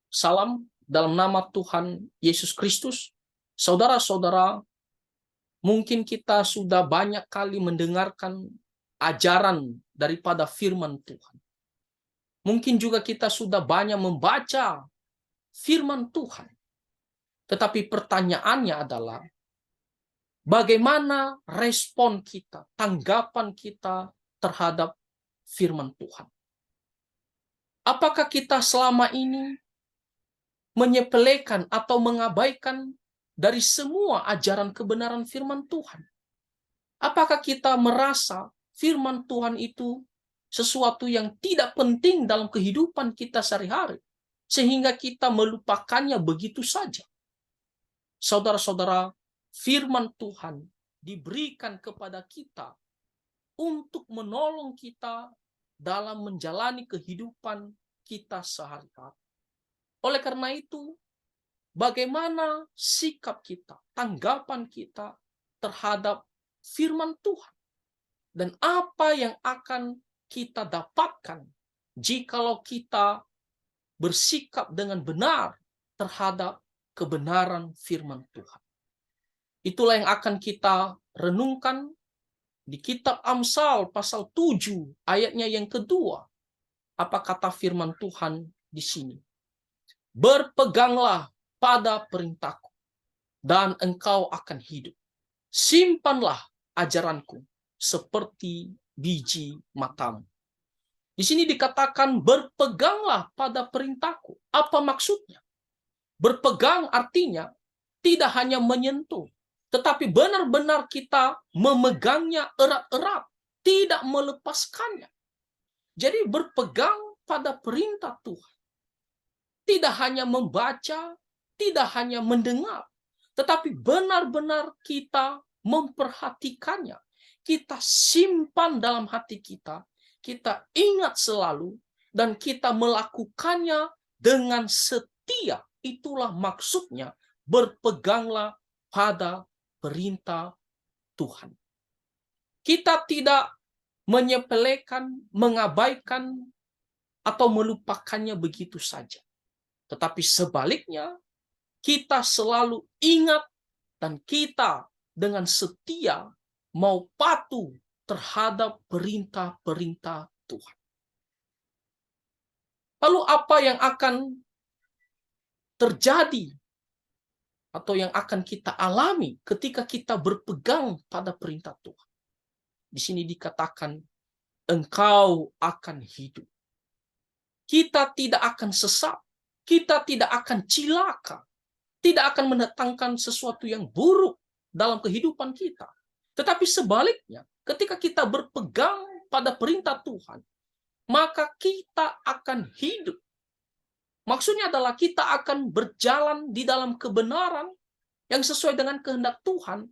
Salam dalam nama Tuhan Yesus Kristus. Saudara-saudara, mungkin kita sudah banyak kali mendengarkan ajaran daripada firman Tuhan. Mungkin juga kita sudah banyak membaca firman Tuhan. Tetapi pertanyaannya adalah, bagaimana respon kita, tanggapan kita terhadap firman Tuhan? Apakah kita selama ini menyepelekan atau mengabaikan dari semua ajaran kebenaran firman Tuhan? Apakah kita merasa firman Tuhan itu sesuatu yang tidak penting dalam kehidupan kita sehari-hari, sehingga kita melupakannya begitu saja? Saudara-saudara, firman Tuhan diberikan kepada kita untuk menolong kita dalam menjalani kehidupan kita sehari-hari. Oleh karena itu, bagaimana sikap kita, tanggapan kita terhadap firman Tuhan? Dan apa yang akan kita dapatkan jikalau kita bersikap dengan benar terhadap kebenaran firman Tuhan? Itulah yang akan kita renungkan di kitab Amsal pasal 7 ayatnya yang kedua. Apa kata firman Tuhan di sini? Berpeganglah pada perintahku, dan engkau akan hidup. Simpanlah ajaranku seperti biji matamu. Di sini dikatakan berpeganglah pada perintahku. Apa maksudnya? Berpegang artinya tidak hanya menyentuh, tetapi benar-benar kita memegangnya erat-erat, tidak melepaskannya. Jadi berpegang pada perintah Tuhan. Tidak hanya membaca, tidak hanya mendengar, tetapi benar-benar kita memperhatikannya. Kita simpan dalam hati kita ingat selalu, dan kita melakukannya dengan setia. Itulah maksudnya berpeganglah pada perintah Tuhan. Kita tidak menyepelekan, mengabaikan, atau melupakannya begitu saja. Tetapi sebaliknya, kita selalu ingat dan kita dengan setia mau patuh terhadap perintah-perintah Tuhan. Lalu apa yang akan terjadi atau yang akan kita alami ketika kita berpegang pada perintah Tuhan? Di sini dikatakan, engkau akan hidup. Kita tidak akan sesat. Kita tidak akan cilaka, tidak akan mendatangkan sesuatu yang buruk dalam kehidupan kita. Tetapi sebaliknya, ketika kita berpegang pada perintah Tuhan, maka kita akan hidup. Maksudnya adalah kita akan berjalan di dalam kebenaran yang sesuai dengan kehendak Tuhan,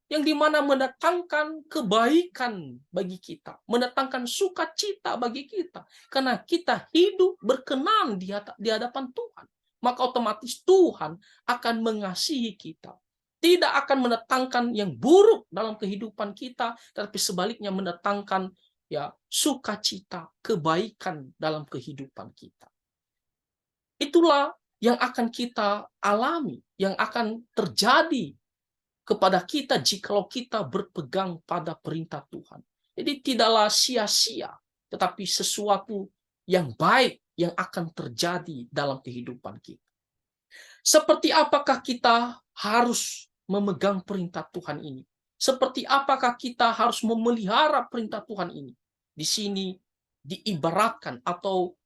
yang dimana mendatangkan kebaikan bagi kita, mendatangkan sukacita bagi kita, karena kita hidup berkenan di hadapan Tuhan. Maka otomatis Tuhan akan mengasihi kita, tidak akan mendatangkan yang buruk dalam kehidupan kita, tapi sebaliknya mendatangkan sukacita, kebaikan dalam kehidupan kita. Itulah yang akan kita alami, yang akan terjadi kepada kita jikalau kita berpegang pada perintah Tuhan. Jadi tidaklah sia-sia, tetapi sesuatu yang baik yang akan terjadi dalam kehidupan kita. Seperti apakah kita harus memegang perintah Tuhan ini? Seperti apakah kita harus memelihara perintah Tuhan ini? Di sini diibaratkan atau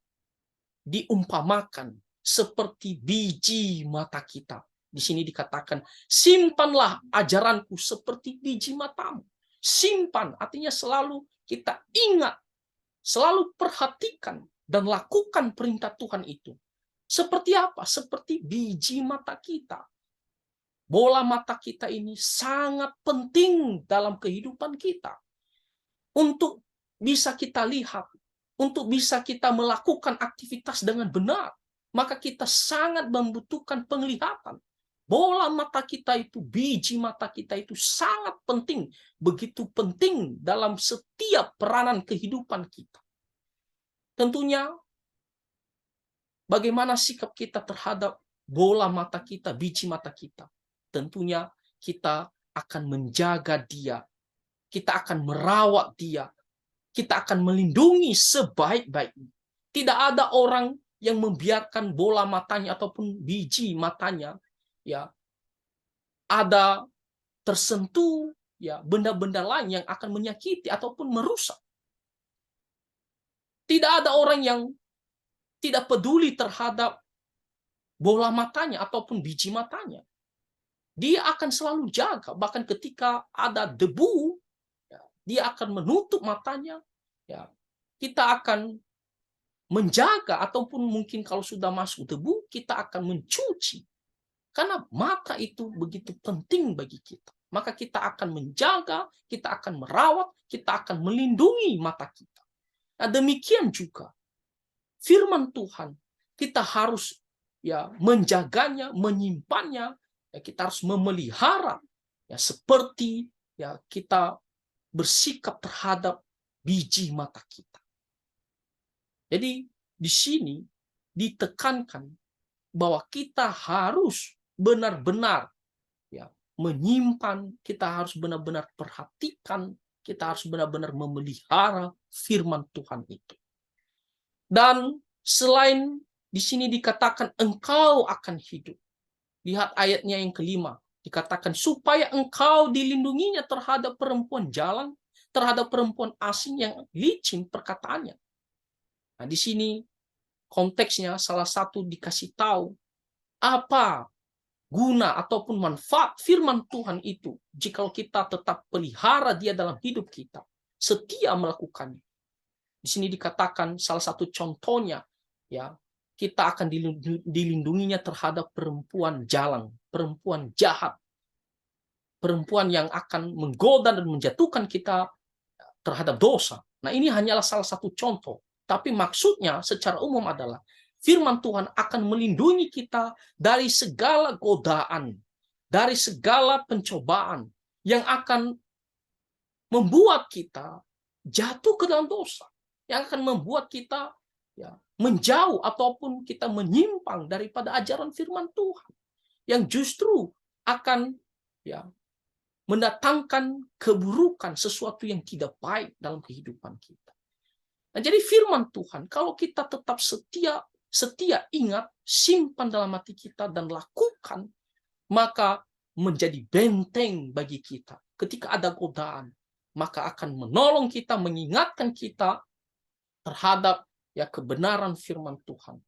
diumpamakan seperti biji mata kita. Di sini dikatakan, simpanlah ajaranku seperti biji matamu. Simpan artinya selalu kita ingat, selalu perhatikan dan lakukan perintah Tuhan itu. Seperti apa? Seperti biji mata kita. Bola mata kita ini sangat penting dalam kehidupan kita. Untuk bisa kita lihat, untuk bisa kita melakukan aktivitas dengan benar, maka kita sangat membutuhkan penglihatan. Bola mata kita itu, biji mata kita itu sangat penting, begitu penting dalam setiap peranan kehidupan kita. Tentunya Bagaimana sikap kita terhadap bola mata kita, biji mata kita? Tentunya kita akan menjaga dia, kita akan merawat dia, kita akan melindungi sebaik-baiknya. Tidak ada orang yang membiarkan bola matanya ataupun biji matanya ya ada tersentuh ya benda-benda lain yang akan menyakiti ataupun merusak. Tidak ada orang yang tidak peduli terhadap bola matanya ataupun biji matanya. Dia akan selalu jaga, bahkan ketika ada debu, ya, dia akan menutup matanya. Ya, kita akan menjaga, ataupun mungkin kalau sudah masuk debu, kita akan mencuci. Karena mata itu begitu penting bagi kita. Maka kita akan menjaga, kita akan merawat, kita akan melindungi mata kita. Nah, demikian juga firman Tuhan, kita harus ya menjaganya, menyimpannya, ya, kita harus memelihara ya seperti ya kita bersikap terhadap biji mata kita. Jadi di sini ditekankan bahwa kita harus benar-benar ya menyimpan, kita harus benar-benar perhatikan, kita harus benar-benar memelihara firman Tuhan itu. Dan selain di sini dikatakan engkau akan hidup. Lihat ayatnya yang kelima. Dikatakan supaya engkau dilindunginya terhadap perempuan jalan, terhadap perempuan asing yang licin perkataannya. Nah, di sini konteksnya salah satu dikasih tahu apa guna ataupun manfaat firman Tuhan itu jika kita tetap pelihara dia dalam hidup kita, setia melakukannya. Di sini dikatakan salah satu contohnya ya kita akan dilindunginya terhadap perempuan jalan, perempuan jahat, perempuan yang akan menggoda dan menjatuhkan kita terhadap dosa. Nah, ini hanyalah salah satu contoh, tapi maksudnya secara umum adalah firman Tuhan akan melindungi kita dari segala godaan, dari segala pencobaan yang akan membuat kita jatuh ke dalam dosa, yang akan membuat kita ya menjauh ataupun kita menyimpang daripada ajaran firman Tuhan yang justru akan ya mendatangkan keburukan, sesuatu yang tidak baik dalam kehidupan kita. Nah, jadi firman Tuhan kalau kita tetap setia ingat, simpan dalam hati kita dan lakukan, maka menjadi benteng bagi kita. Ketika ada godaan, maka akan menolong kita, mengingatkan kita terhadap ya kebenaran firman Tuhan.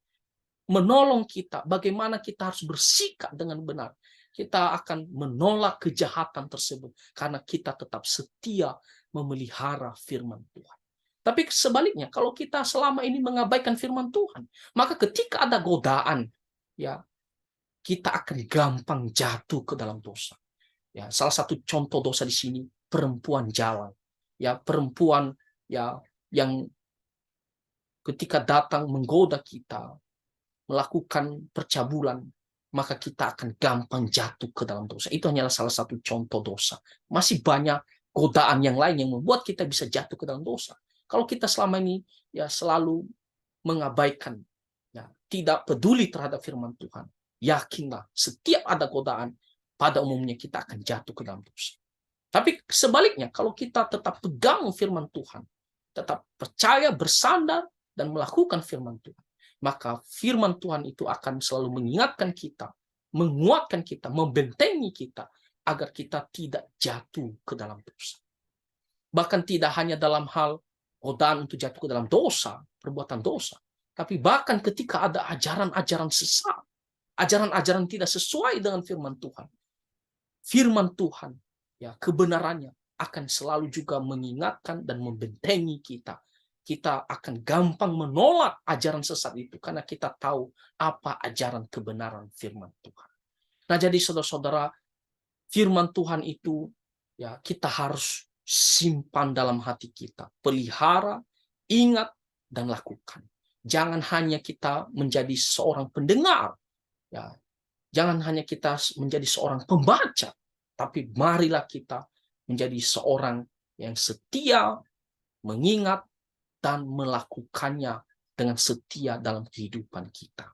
Menolong kita bagaimana kita harus bersikap dengan benar. Kita akan menolak kejahatan tersebut karena kita tetap setia memelihara firman Tuhan. Tapi sebaliknya, kalau kita selama ini mengabaikan firman Tuhan, maka ketika ada godaan, ya kita akan gampang jatuh ke dalam dosa. Ya, salah satu contoh dosa di sini perempuan jalan. Ya, perempuan ya yang ketika datang menggoda kita, melakukan percabulan, maka kita akan gampang jatuh ke dalam dosa. Itu hanyalah salah satu contoh dosa. Masih banyak godaan yang lain yang membuat kita bisa jatuh ke dalam dosa. Kalau kita selama ini ya selalu mengabaikan, ya tidak peduli terhadap firman Tuhan, yakinlah setiap ada godaan, pada umumnya kita akan jatuh ke dalam dosa. Tapi sebaliknya, kalau kita tetap pegang firman Tuhan, tetap percaya, bersandar, dan melakukan firman Tuhan, maka firman Tuhan itu akan selalu mengingatkan kita, menguatkan kita, membentengi kita, agar kita tidak jatuh ke dalam dosa. Bahkan tidak hanya dalam hal godaan untuk jatuh ke dalam dosa, perbuatan dosa, tapi bahkan ketika ada ajaran-ajaran sesat, ajaran-ajaran tidak sesuai dengan firman Tuhan, ya kebenarannya akan selalu juga mengingatkan dan membentengi kita. Kita akan gampang menolak ajaran sesat itu karena kita tahu apa ajaran kebenaran firman Tuhan. Nah, jadi saudara-saudara, firman Tuhan itu ya kita harus simpan dalam hati kita, pelihara, ingat dan lakukan. Jangan hanya kita menjadi seorang pendengar, ya. Jangan hanya kita menjadi seorang pembaca, tapi marilah kita menjadi seorang yang setia, mengingat, dan melakukannya dengan setia dalam kehidupan kita.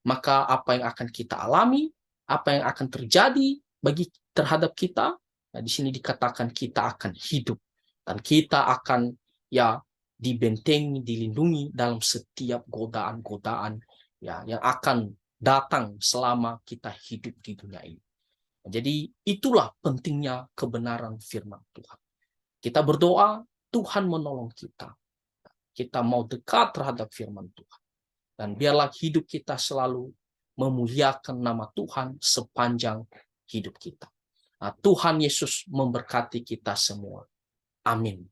Maka apa yang akan kita alami, apa yang akan terjadi terhadap kita, nah di sini dikatakan kita akan hidup dan kita akan dibentengi, dilindungi dalam setiap godaan-godaan yang akan datang selama kita hidup di dunia ini. Jadi itulah pentingnya kebenaran firman Tuhan. Kita berdoa, Tuhan menolong kita. Kita mau dekat terhadap firman Tuhan. Dan biarlah hidup kita selalu memuliakan nama Tuhan sepanjang hidup kita. Nah, Tuhan Yesus memberkati kita semua. Amin.